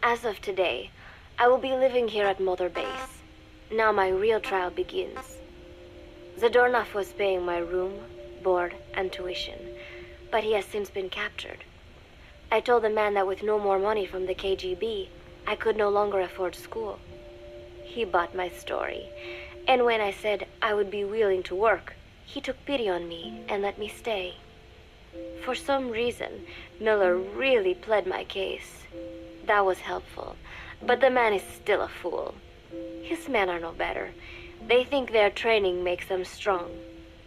As of today, I will be living here at Mother Base. Now my real trial begins. Zadornov was paying my room, board, and tuition, but he has since been captured. I told the man that with no more money from the KGB, I could no longer afford school. He bought my story, and when I said I would be willing to work, he took pity on me and let me stay. For some reason, Miller really pled my case. That was helpful, but the man is still a fool. His men are no better. They think their training makes them strong,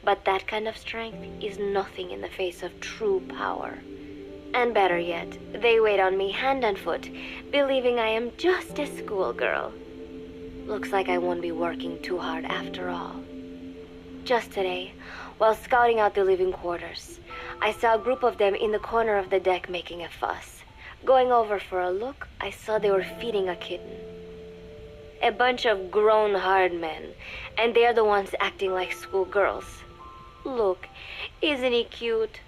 but that kind of strength is nothing in the face of true power. And better yet, they wait on me hand and foot, believing I am just a schoolgirl. Looks like I won't be working too hard after all. Just today, while scouting out the living quarters, I saw a group of them in the corner of the deck making a fuss. Going over for a look, I saw they were feeding a kitten. A bunch of grown hard men, and they're the ones acting like schoolgirls. Look, isn't he cute?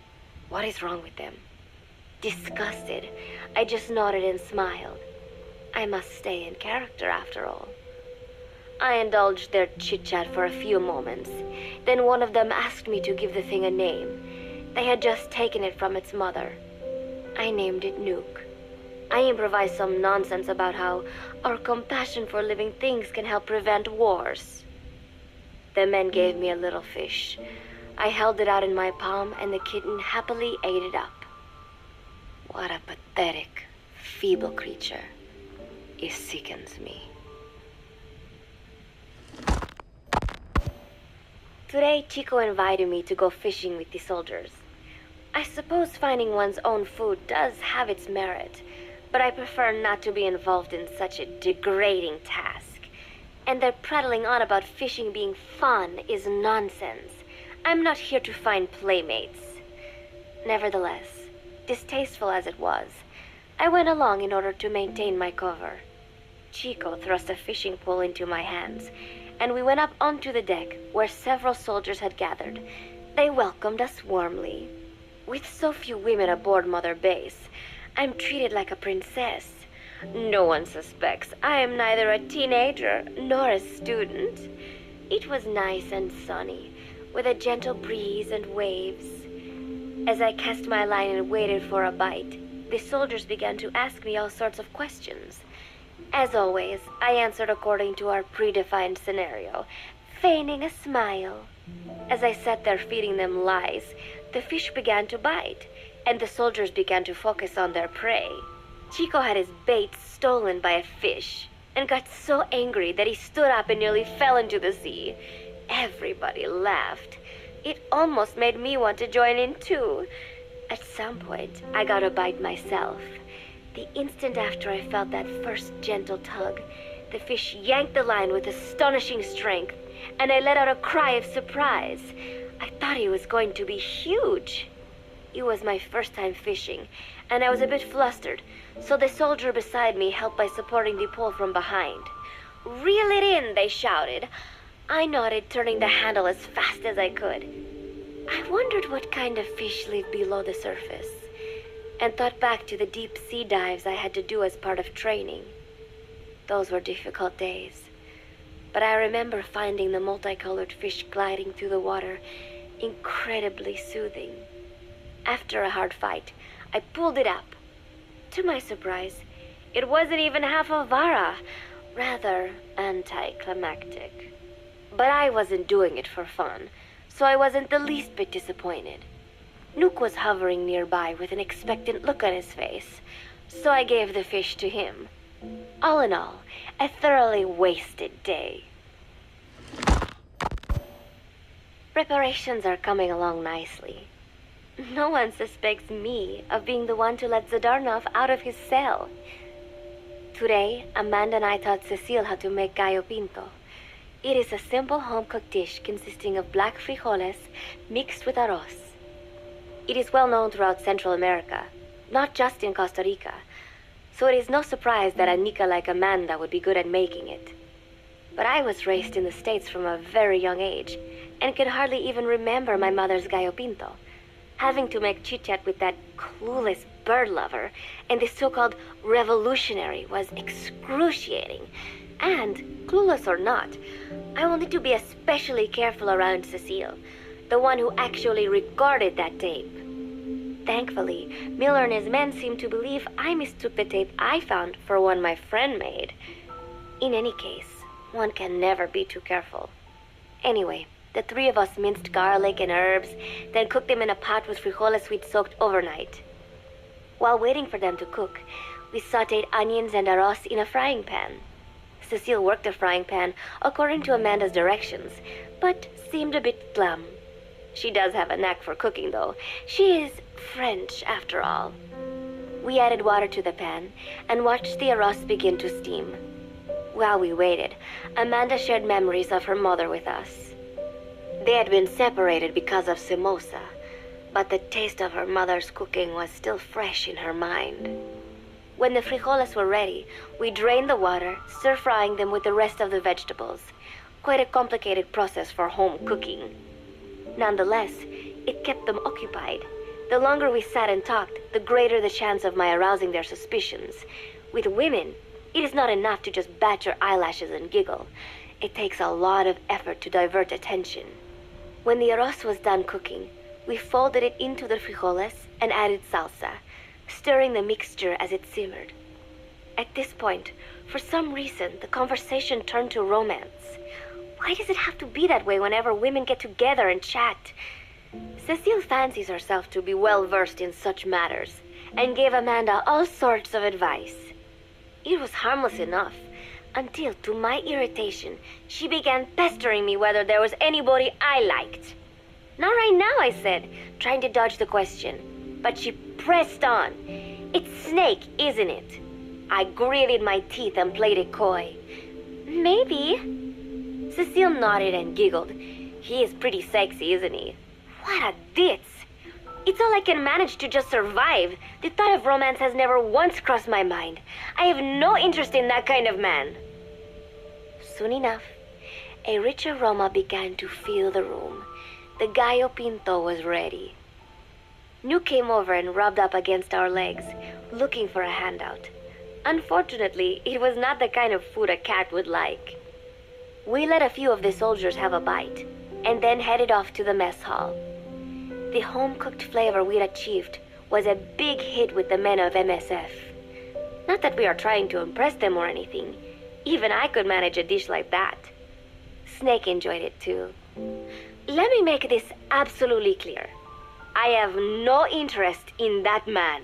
What is wrong with them? Disgusted, I just nodded and smiled. I must stay in character after all. I indulged their chit-chat for a few moments. Then one of them asked me to give the thing a name. They had just taken it from its mother. I named it Nuke. I improvised some nonsense about how our compassion for living things can help prevent wars. The men gave me a little fish. I held it out in my palm and the kitten happily ate it up. What a pathetic, feeble creature. It sickens me. Today, Chico invited me to go fishing with the soldiers. I suppose finding one's own food does have its merit, but I prefer not to be involved in such a degrading task. And their prattling on about fishing being fun is nonsense. I'm not here to find playmates. Nevertheless, distasteful as it was, I went along in order to maintain my cover. Chico thrust a fishing pole into my hands, and we went up onto the deck where several soldiers had gathered. They welcomed us warmly. With so few women aboard Mother Base, I'm treated like a princess. No one suspects I am neither a teenager nor a student. It was nice and sunny, with a gentle breeze and waves. As I cast my line and waited for a bite, the soldiers began to ask me all sorts of questions. As always, I answered according to our predefined scenario, feigning a smile. As I sat there feeding them lies, the fish began to bite, and the soldiers began to focus on their prey. Chico had his bait stolen by a fish, and got so angry that he stood up and nearly fell into the sea. Everybody laughed. It almost made me want to join in too. At some point, I got a bite myself. The instant after I felt that first gentle tug, the fish yanked the line with astonishing strength, and I let out a cry of surprise. I thought he was going to be huge. It was my first time fishing, and I was a bit flustered, so the soldier beside me helped by supporting the pole from behind. "Reel it in," they shouted. I nodded, turning the handle as fast as I could. I wondered what kind of fish lived below the surface, and thought back to the deep sea dives I had to do as part of training. Those were difficult days, but I remember finding the multicolored fish gliding through the water incredibly soothing. After a hard fight, I pulled it up. To my surprise, it wasn't even half a vara, rather anticlimactic. But I wasn't doing it for fun, so I wasn't the least bit disappointed. Nook was hovering nearby with an expectant look on his face, so I gave the fish to him. All in all, a thoroughly wasted day. Preparations are coming along nicely. No one suspects me of being the one to let Zadornov out of his cell. Today, Amanda and I taught Cecile how to make gallo pinto. It is a simple home-cooked dish consisting of black frijoles mixed with arroz. It is well known throughout Central America, not just in Costa Rica, so it is no surprise that a Nica like Amanda would be good at making it. But I was raised in the States from a very young age, and could hardly even remember my mother's gallo pinto, having to make chit-chat with that clueless bird lover, and the so-called revolutionary was excruciating. And, clueless or not, I will need to be especially careful around Cecile, the one who actually recorded that tape. Thankfully, Miller and his men seemed to believe I mistook the tape I found for one my friend made. In any case, one can never be too careful. Anyway, the three of us minced garlic and herbs, then cooked them in a pot with frijoles we'd soaked overnight. While waiting for them to cook, we sautéed onions and arroz in a frying pan. Cecile worked the frying pan according to Amanda's directions, but seemed a bit glum. She does have a knack for cooking, though. She is French, after all. We added water to the pan and watched the arroz begin to steam. While we waited, Amanda shared memories of her mother with us. They had been separated because of Simosa, but the taste of her mother's cooking was still fresh in her mind. When the frijoles were ready, we drained the water, stir-frying them with the rest of the vegetables. Quite a complicated process for home cooking. Nonetheless, it kept them occupied. The longer we sat and talked, the greater the chance of my arousing their suspicions. With women, it is not enough to just bat your eyelashes and giggle. It takes a lot of effort to divert attention. When the arroz was done cooking, we folded it into the frijoles and added salsa, stirring the mixture as it simmered. At this point, for some reason, the conversation turned to romance. Why does it have to be that way whenever women get together and chat? Cecile fancies herself to be well-versed in such matters, and gave Amanda all sorts of advice. It was harmless enough, until, to my irritation, she began pestering me whether there was anybody I liked. Not right now, I said, trying to dodge the question. But she pressed on. It's Snake, isn't it? I gritted my teeth and played it coy. Maybe. Cecile nodded and giggled. He is pretty sexy, isn't he? What a ditz. It's all I can manage to just survive. The thought of romance has never once crossed my mind. I have no interest in that kind of man. Soon enough, a rich aroma began to fill the room. The gallo pinto was ready. New came over and rubbed up against our legs, looking for a handout. Unfortunately, it was not the kind of food a cat would like. We let a few of the soldiers have a bite, and then headed off to the mess hall. The home-cooked flavor we'd achieved was a big hit with the men of MSF. Not that we are trying to impress them or anything. Even I could manage a dish like that. Snake enjoyed it too. Let me make this absolutely clear. I have no interest in that man.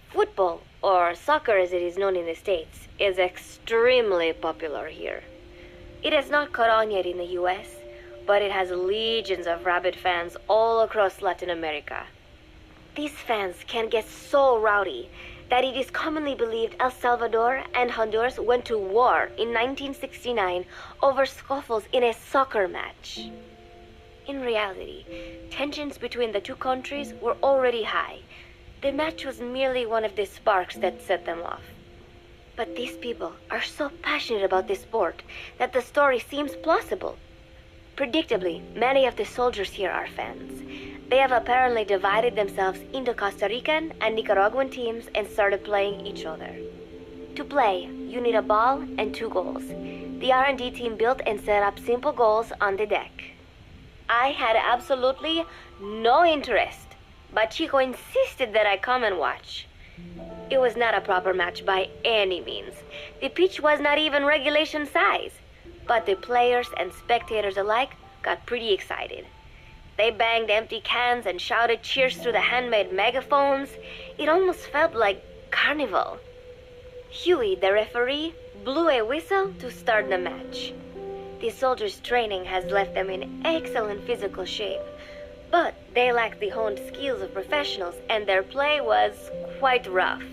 Football, or soccer as it is known in the States, is extremely popular here. It has not caught on yet in the US, but it has legions of rabid fans all across Latin America. These fans can get so rowdy that it is commonly believed El Salvador and Honduras went to war in 1969 over scuffles in a soccer match. In reality, tensions between the two countries were already high. The match was merely one of the sparks that set them off. But these people are so passionate about this sport that the story seems plausible. Predictably, many of the soldiers here are fans. They have apparently divided themselves into Costa Rican and Nicaraguan teams and started playing each other. To play, you need a ball and 2 goals. The R&D team built and set up simple goals on the deck. I had absolutely no interest, but Chico insisted that I come and watch. It was not a proper match by any means. The pitch was not even regulation size, but the players and spectators alike got pretty excited. They banged empty cans and shouted cheers through the handmade megaphones. It almost felt like carnival. Huey, the referee, blew a whistle to start the match. The soldiers' training has left them in excellent physical shape, but they lacked the honed skills of professionals and their play was quite rough.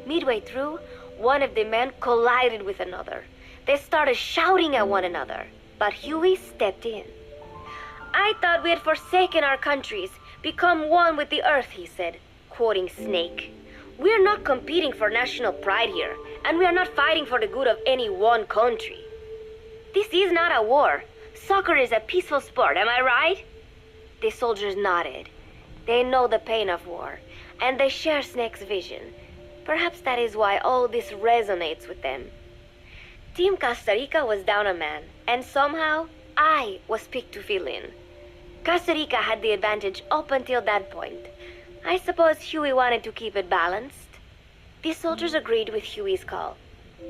Midway through, one of the men collided with another. They started shouting at one another, but Huey stepped in. I thought we had forsaken our countries, become one with the earth, he said, quoting Snake. We're not competing for national pride here, and we are not fighting for the good of any one country. This is not a war. Soccer is a peaceful sport, am I right? The soldiers nodded. They know the pain of war, and they share Snake's vision. Perhaps that is why all this resonates with them. Team Costa Rica was down a man, and somehow I was picked to fill in. Costa Rica had the advantage up until that point. I suppose Huey wanted to keep it balanced. The soldiers agreed with Huey's call.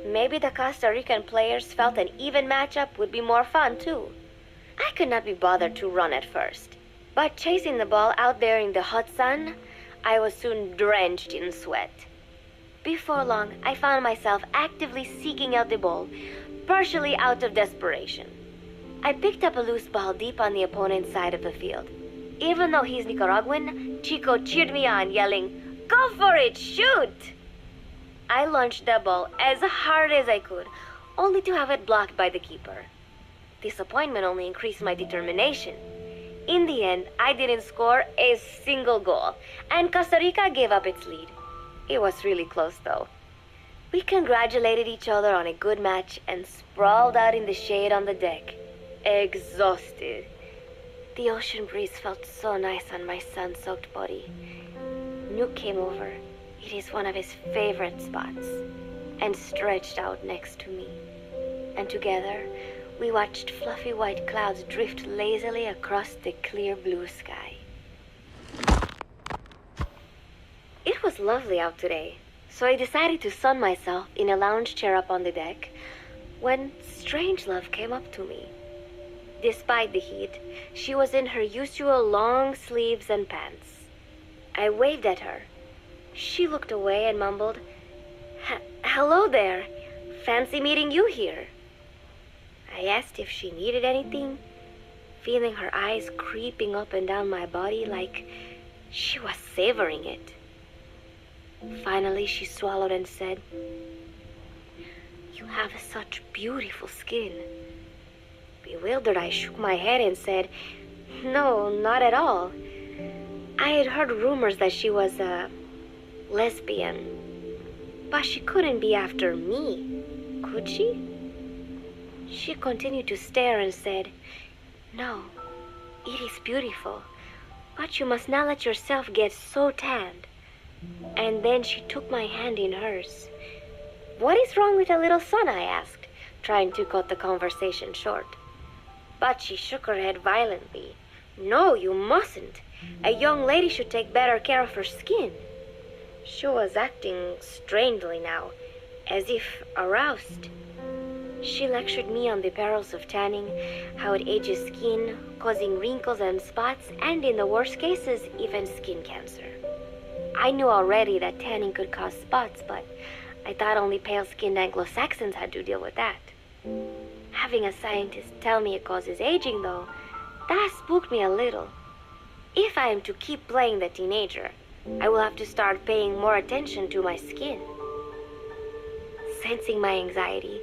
Maybe the Costa Rican players felt an even matchup would be more fun too. I could not be bothered to run at first, but chasing the ball out there in the hot sun, I was soon drenched in sweat. Before long, I found myself actively seeking out the ball, partially out of desperation. I picked up a loose ball deep on the opponent's side of the field. Even though he's Nicaraguan, Chico cheered me on, yelling, "Go for it, shoot!" I launched the ball as hard as I could, only to have it blocked by the keeper. Disappointment only increased my determination. In the end, I didn't score a single goal, and Costa Rica gave up its lead. It was really close, though. We congratulated each other on a good match and sprawled out in the shade on the deck, exhausted. The ocean breeze felt so nice on my sun-soaked body. Nuke came over. It is one of his favorite spots, and stretched out next to me. And together, we watched fluffy white clouds drift lazily across the clear blue sky. It was lovely out today, so I decided to sun myself in a lounge chair up on the deck when Strangelove came up to me. Despite the heat, she was in her usual long sleeves and pants. I waved at her. She looked away and mumbled, "Hello there. Fancy meeting you here." I asked if she needed anything, feeling her eyes creeping up and down my body like she was savoring it. Finally, she swallowed and said, "You have such beautiful skin." Bewildered, I shook my head and said, "No, not at all. I had heard rumors that she was a lesbian, but she couldn't be after me, could she?" She continued to stare and said, "No, it is beautiful, but you must not let yourself get so tanned." And then she took my hand in hers. "What is wrong with a little sun?" I asked, trying to cut the conversation short. But she shook her head violently. "No, you mustn't. A young lady should take better care of her skin." She was acting strangely now, as if aroused. She lectured me on the perils of tanning, how it ages skin, causing wrinkles and spots, and in the worst cases, even skin cancer. I knew already that tanning could cause spots, but I thought only pale-skinned Anglo-Saxons had to deal with that. Having a scientist tell me it causes aging, though, that spooked me a little. If I am to keep playing the teenager, I will have to start paying more attention to my skin. Sensing my anxiety,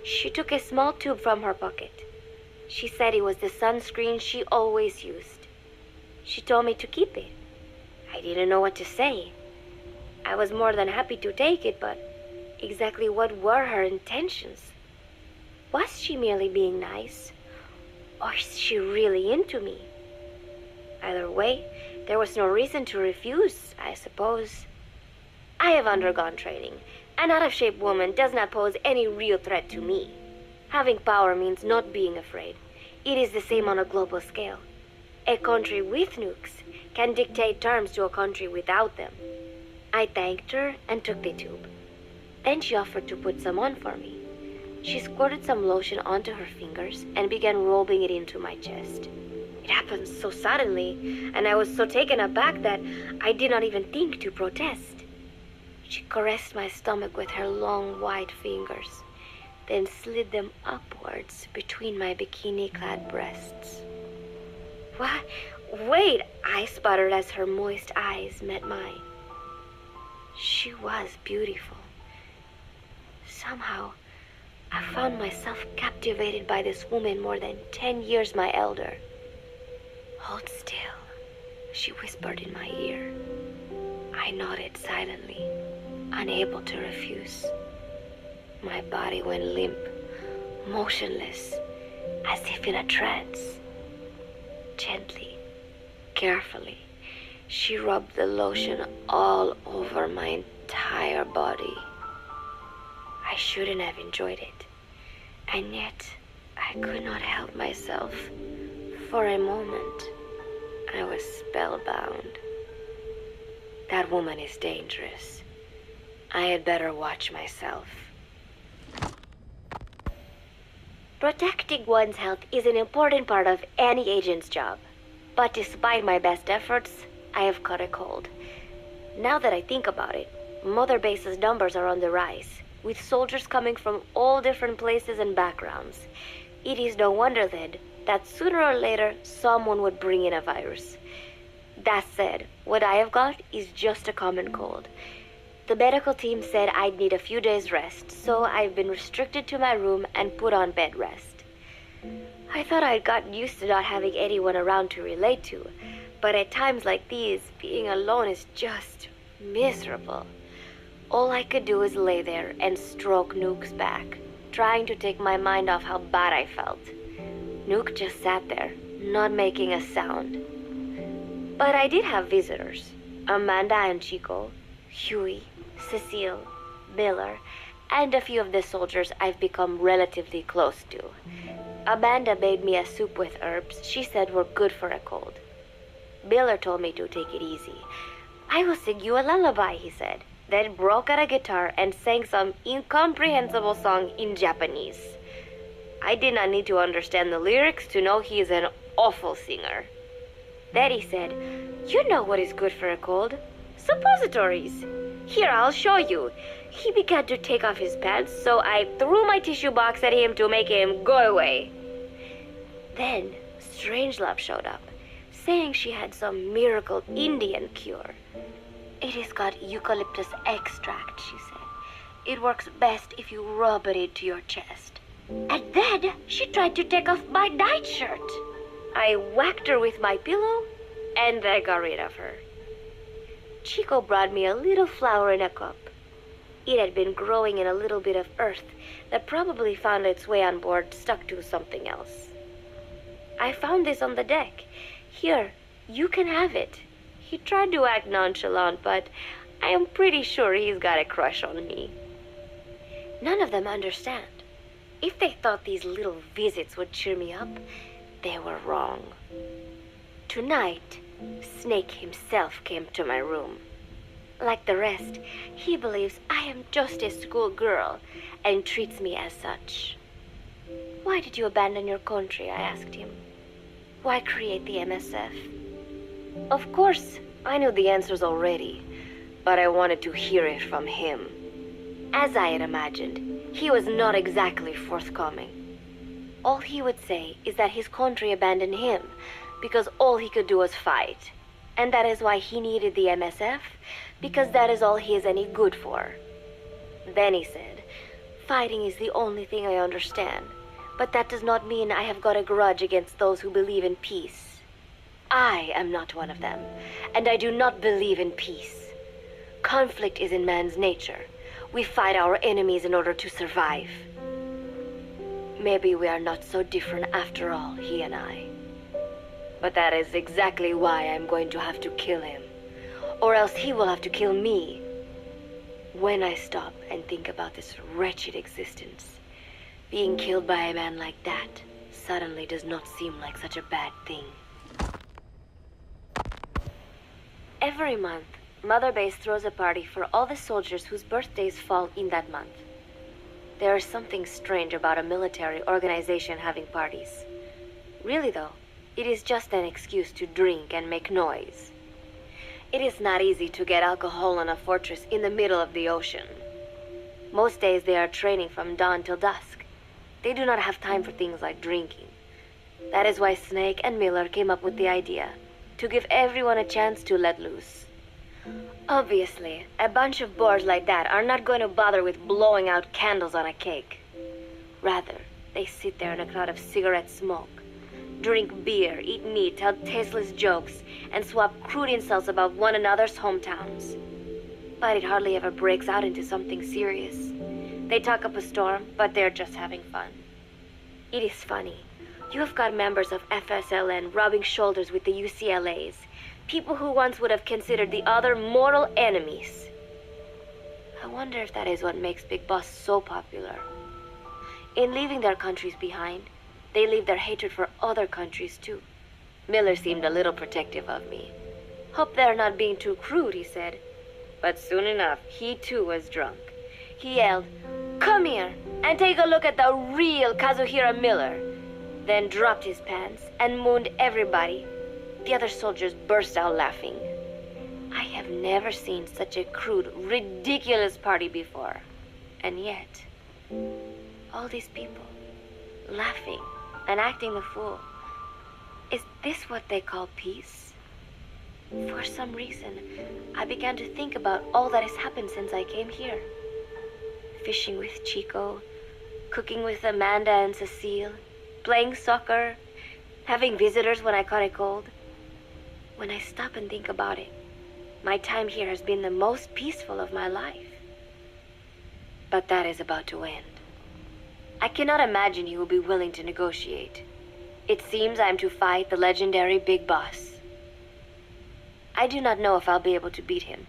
she took a small tube from her pocket. She said it was the sunscreen she always used. She told me to keep it. I didn't know what to say. I was more than happy to take it, but exactly what were her intentions? Was she merely being nice? Or is she really into me? Either way, there was no reason to refuse, I suppose. I have undergone training. An out-of-shape woman does not pose any real threat to me. Having power means not being afraid. It is the same on a global scale. A country with nukes can dictate terms to a country without them. I thanked her and took the tube. Then she offered to put some on for me. She squirted some lotion onto her fingers and began rolling it into my chest. It happened so suddenly, and I was so taken aback that I did not even think to protest. She caressed my stomach with her long white fingers, then slid them upwards between my bikini-clad breasts. "What? Wait," I sputtered as her moist eyes met mine. She was beautiful. Somehow, I found myself captivated by this woman more than 10 years my elder. "Hold still," she whispered in my ear. I nodded silently, unable to refuse. My body went limp, motionless, as if in a trance. Gently, carefully, She rubbed the lotion all over my entire body. I shouldn't have enjoyed it, and yet I could not help myself. For a moment, I was spellbound. That woman is dangerous. I had better watch myself. Protecting one's health is an important part of any agent's job. But despite my best efforts, I have caught a cold. Now that I think about it, Mother Base's numbers are on the rise, with soldiers coming from all different places and backgrounds. It is no wonder then that sooner or later someone would bring in a virus. That said, what I have got is just a common cold. The medical team said I'd need a few days rest, so I've been restricted to my room and put on bed rest. I thought I'd gotten used to not having anyone around to relate to, but at times like these, being alone is just miserable. All I could do is lay there and stroke Nook's back, trying to take my mind off how bad I felt. Nook just sat there, not making a sound. But I did have visitors. Amanda and Chico, Huey, Cecile, Miller, and a few of the soldiers I've become relatively close to. Amanda made me a soup with herbs she said were good for a cold. Miller told me to take it easy. I will sing you a lullaby, he said, then broke out a guitar and sang some incomprehensible song in Japanese. I did not need to understand the lyrics to know he is an awful singer. Then he said, "You know what is good for a cold? Suppositories. Here, I'll show you." He began to take off his pants, so I threw my tissue box at him to make him go away. Then Strangelove showed up, saying she had some miracle Indian cure. "It has got eucalyptus extract," she said. "It works best if you rub it into your chest." And then she tried to take off my nightshirt. I whacked her with my pillow, and I got rid of her. Chico brought me a little flower in a cup. It had been growing in a little bit of earth that probably found its way on board, stuck to something else. "I found this on the deck. Here, you can have it." He tried to act nonchalant, but I am pretty sure he's got a crush on me. None of them understand. If they thought these little visits would cheer me up, they were wrong. Tonight, Snake himself came to my room. Like the rest, he believes I am just a schoolgirl and treats me as such. "Why did you abandon your country?" I asked him. "Why create the MSF?" Of course, I knew the answers already, but I wanted to hear it from him. As I had imagined, he was not exactly forthcoming. All he would say is that his country abandoned him because all he could do was fight, and that is why he needed the MSF, because that is all he is any good for. Then he said, "Fighting is the only thing I understand, but that does not mean I have got a grudge against those who believe in peace. I am not one of them, and I do not believe in peace. Conflict is in man's nature. We fight our enemies in order to survive." Maybe we are not so different after all, he and I. But that is exactly why I'm going to have to kill him, or else he will have to kill me. When I stop and think about this wretched existence, being killed by a man like that suddenly does not seem like such a bad thing. Every month, Mother Base throws a party for all the soldiers whose birthdays fall in that month. There is something strange about a military organization having parties. Really though, it is just an excuse to drink and make noise. It is not easy to get alcohol on a fortress in the middle of the ocean. Most days they are training from dawn till dusk. They do not have time for things like drinking. That is why Snake and Miller came up with the idea, to give everyone a chance to let loose. Obviously, a bunch of boors like that are not going to bother with blowing out candles on a cake. Rather, they sit there in a cloud of cigarette smoke, drink beer, eat meat, tell tasteless jokes, and swap crude insults about one another's hometowns. But it hardly ever breaks out into something serious. They talk up a storm, but they're just having fun. It is funny. You have got members of FSLN rubbing shoulders with the UCLAs, People who once would have considered the other mortal enemies. I wonder if that is what makes Big Boss so popular. In leaving their countries behind, they leave their hatred for other countries too. Miller seemed a little protective of me. Hope they're not being too crude, he said. But soon enough, he too was drunk. He yelled, "Come here and take a look at the real Kazuhira Miller." Then dropped his pants and mooned everybody. The other soldiers burst out laughing. I have never seen such a crude, ridiculous party before. And yet, all these people, laughing and acting the fool. Is this what they call peace? For some reason, I began to think about all that has happened since I came here. Fishing with Chico, cooking with Amanda and Cecile, playing soccer, having visitors when I caught a cold. When I stop and think about it, my time here has been the most peaceful of my life. But that is about to end. I cannot imagine he will be willing to negotiate. It seems I am to fight the legendary Big Boss. I do not know if I'll be able to beat him.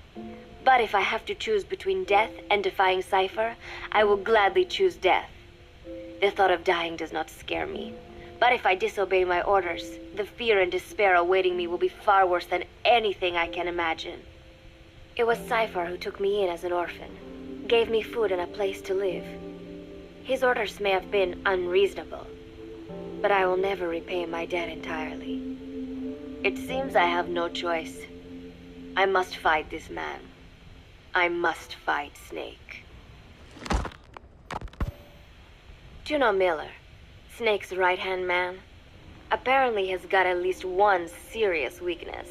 But if I have to choose between death and defying Cypher, I will gladly choose death. The thought of dying does not scare me. But if I disobey my orders, the fear and despair awaiting me will be far worse than anything I can imagine. It was Cypher who took me in as an orphan, gave me food and a place to live. His orders may have been unreasonable, but I will never repay my debt entirely. It seems I have no choice. I must fight this man. I must fight Snake. Do you know Miller, Snake's right-hand man? Apparently has got at least one serious weakness.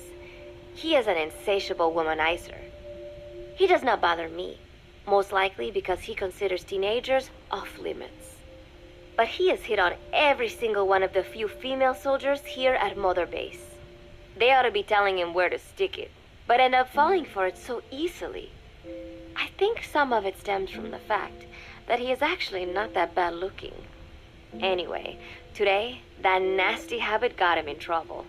He is an insatiable womanizer. He does not bother me, most likely because he considers teenagers off-limits. But he has hit on every single one of the few female soldiers here at Mother Base. They ought to be telling him where to stick it, but end up falling for it so easily. I think some of it stems from the fact that he is actually not that bad looking. Anyway, today, that nasty habit got him in trouble.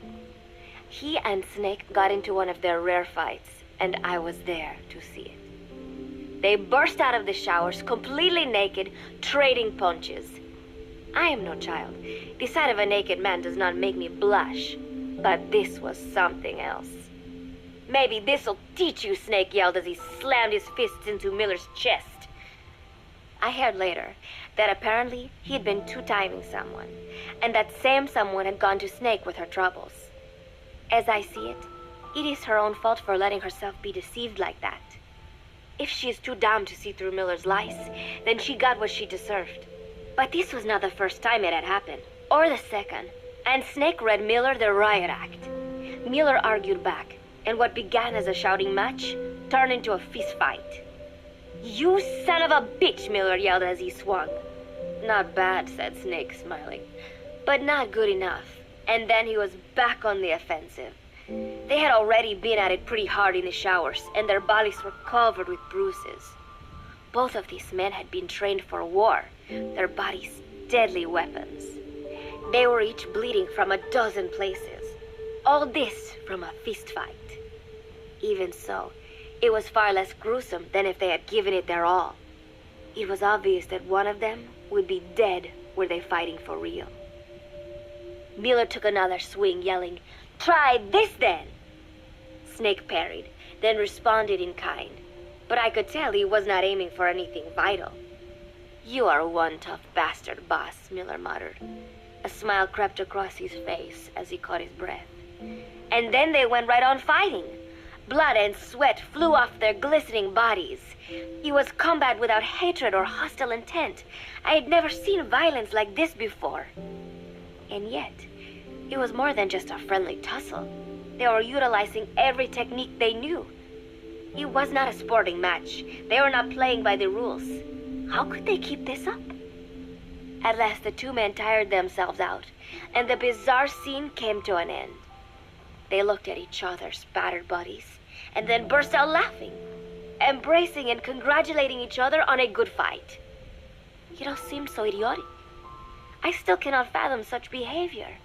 He and Snake got into one of their rare fights, and I was there to see it. They burst out of the showers, completely naked, trading punches. I am no child. The sight of a naked man does not make me blush, but this was something else. "Maybe this'll teach you," Snake yelled as he slammed his fists into Miller's chest. I heard later that apparently he had been two-timing someone, and that same someone had gone to Snake with her troubles. As I see it, it is her own fault for letting herself be deceived like that. If she is too dumb to see through Miller's lies, then she got what she deserved. But this was not the first time it had happened, or the second, and Snake read Miller the riot act. Miller argued back, and what began as a shouting match turned into a fist fight. "You son of a bitch," Miller yelled as he swung. "Not bad," said Snake, smiling, "but not good enough." And then he was back on the offensive. They had already been at it pretty hard in the showers, and their bodies were covered with bruises. Both of these men had been trained for war, their bodies deadly weapons. They were each bleeding from a dozen places. All this from a fist fight. Even so, it was far less gruesome than if they had given it their all. It was obvious that one of them would be dead were they fighting for real. Miller took another swing, yelling, "Try this then!" Snake parried, then responded in kind, but I could tell he was not aiming for anything vital. "You are one tough bastard, boss," Miller muttered. A smile crept across his face as he caught his breath. And then they went right on fighting. Blood and sweat flew off their glistening bodies. It was combat without hatred or hostile intent. I had never seen violence like this before. And yet, it was more than just a friendly tussle. They were utilizing every technique they knew. It was not a sporting match. They were not playing by the rules. How could they keep this up? At last, the two men tired themselves out, and the bizarre scene came to an end. They looked at each other's battered bodies, and then burst out laughing, embracing and congratulating each other on a good fight. It all seemed so idiotic. I still cannot fathom such behavior.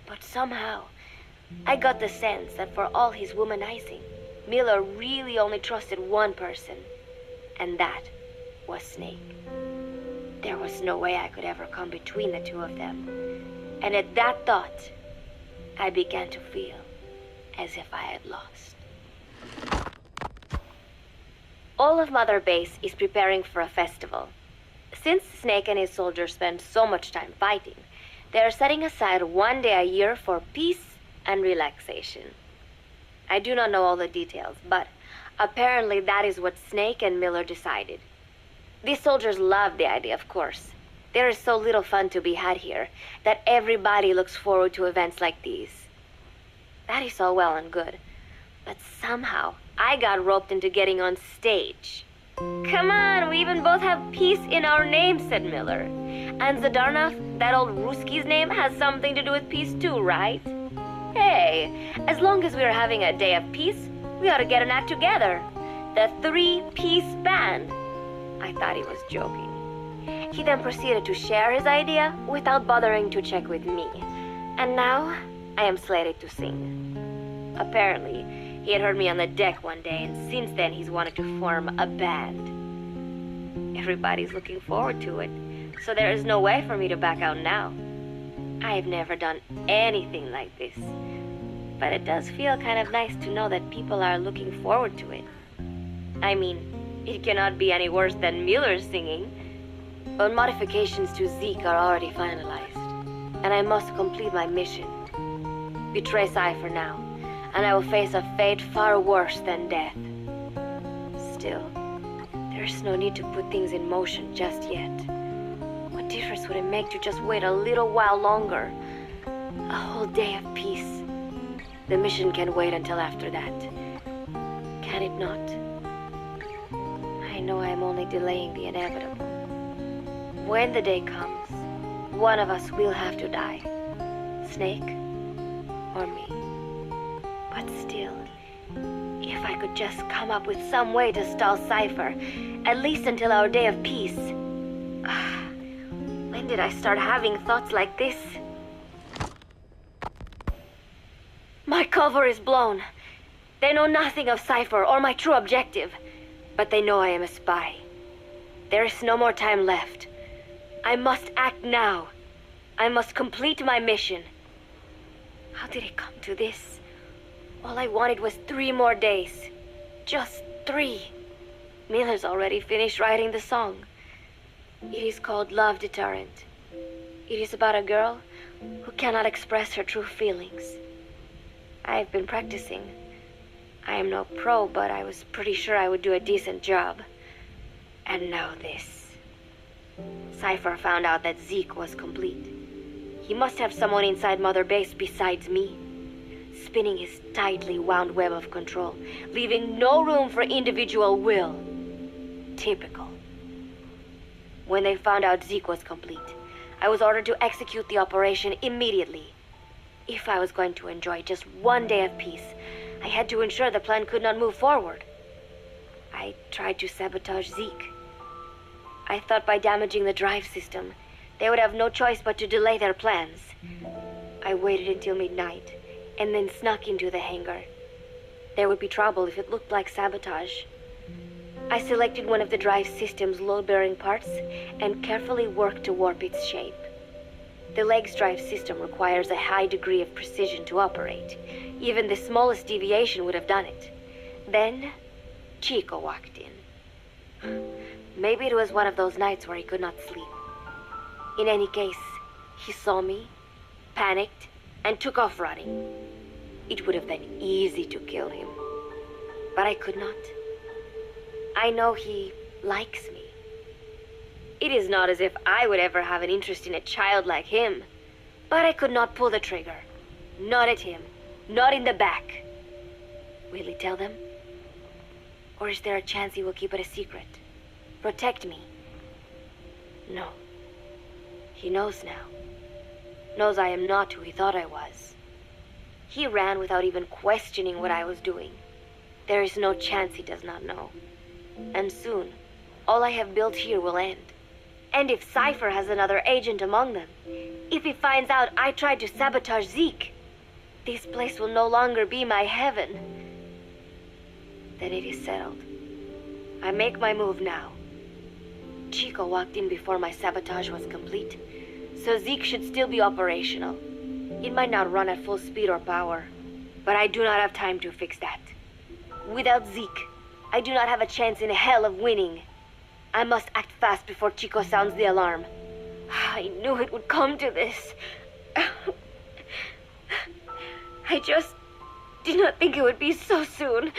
But somehow, I got the sense that for all his womanizing, Miller really only trusted one person, and that was Snake. There was no way I could ever come between the two of them, and at that thought, I began to feel as if I had lost. All of Mother Base is preparing for a festival. Since Snake and his soldiers spend so much time fighting, they are setting aside one day a year for peace and relaxation. I do not know all the details, but apparently that is what Snake and Miller decided. These soldiers love the idea, of course. There is so little fun to be had here that everybody looks forward to events like these. That is all well and good, but somehow I got roped into getting on stage. Come on, we even both have peace in our names, said Miller. And Zadarnov, that old Ruski's name, has something to do with peace too, right? Hey, as long as we're having a day of peace, we ought to get an act together. The Three-Piece Band. I thought he was joking. He then proceeded to share his idea without bothering to check with me. And now, I am slated to sing. Apparently, he had heard me on the deck one day, and since then he's wanted to form a band. Everybody's looking forward to it, so there is no way for me to back out now. I've never done anything like this, but it does feel kind of nice to know that people are looking forward to it. I mean, it cannot be any worse than Miller's singing, but modifications to Zeke are already finalized, and I must complete my mission. Betray Cypher now, and I will face a fate far worse than death. Still, there's no need to put things in motion just yet. What difference would it make to just wait a little while longer? A whole day of peace. The mission can wait until after that. Can it not? I know I am only delaying the inevitable. When the day comes, one of us will have to die. Snake or me. But still, if I could just come up with some way to stall Cypher, at least until our day of peace. When did I start having thoughts like this? My cover is blown. They know nothing of Cypher or my true objective, but they know I am a spy. There is no more time left. I must act now. I must complete my mission. How did it come to this? All I wanted was 3 more days. Just 3. Miller's already finished writing the song. It is called Love Deterrent. It is about a girl who cannot express her true feelings. I have been practicing. I am no pro, but I was pretty sure I would do a decent job. And now this. Cypher found out that Zeke was complete. He must have someone inside Mother Base besides me, spinning his tightly wound web of control, leaving no room for individual will. Typical. When they found out Zeke was complete, I was ordered to execute the operation immediately. If I was going to enjoy just one day of peace, I had to ensure the plan could not move forward. I tried to sabotage Zeke. I thought by damaging the drive system, they would have no choice but to delay their plans. I waited until midnight, and then snuck into the hangar. There would be trouble if it looked like sabotage. I selected one of the drive system's load-bearing parts and carefully worked to warp its shape. The leg's drive system requires a high degree of precision to operate. Even the smallest deviation would have done it. Then, Chico walked in. Maybe it was one of those nights where he could not sleep. In any case, he saw me, panicked, and took off running. It would have been easy to kill him, but I could not. I know he likes me. It is not as if I would ever have an interest in a child like him, but I could not pull the trigger. Not at him, not in the back. Will he tell them? Or is there a chance he will keep it a secret? Protect me? No. He knows now. Knows I am not who he thought I was. He ran without even questioning what I was doing. There is no chance he does not know. And soon, all I have built here will end. And if Cypher has another agent among them, if he finds out I tried to sabotage Zeke, this place will no longer be my heaven. Then it is settled. I make my move now. Chico walked in before my sabotage was complete, so Zeke should still be operational. It might not run at full speed or power, but I do not have time to fix that. Without Zeke, I do not have a chance in hell of winning. I must act fast before Chico sounds the alarm. I knew it would come to this. I just did not think it would be so soon.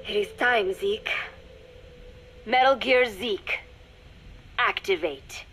It is time, Zeke. Metal Gear Zeke. Activate.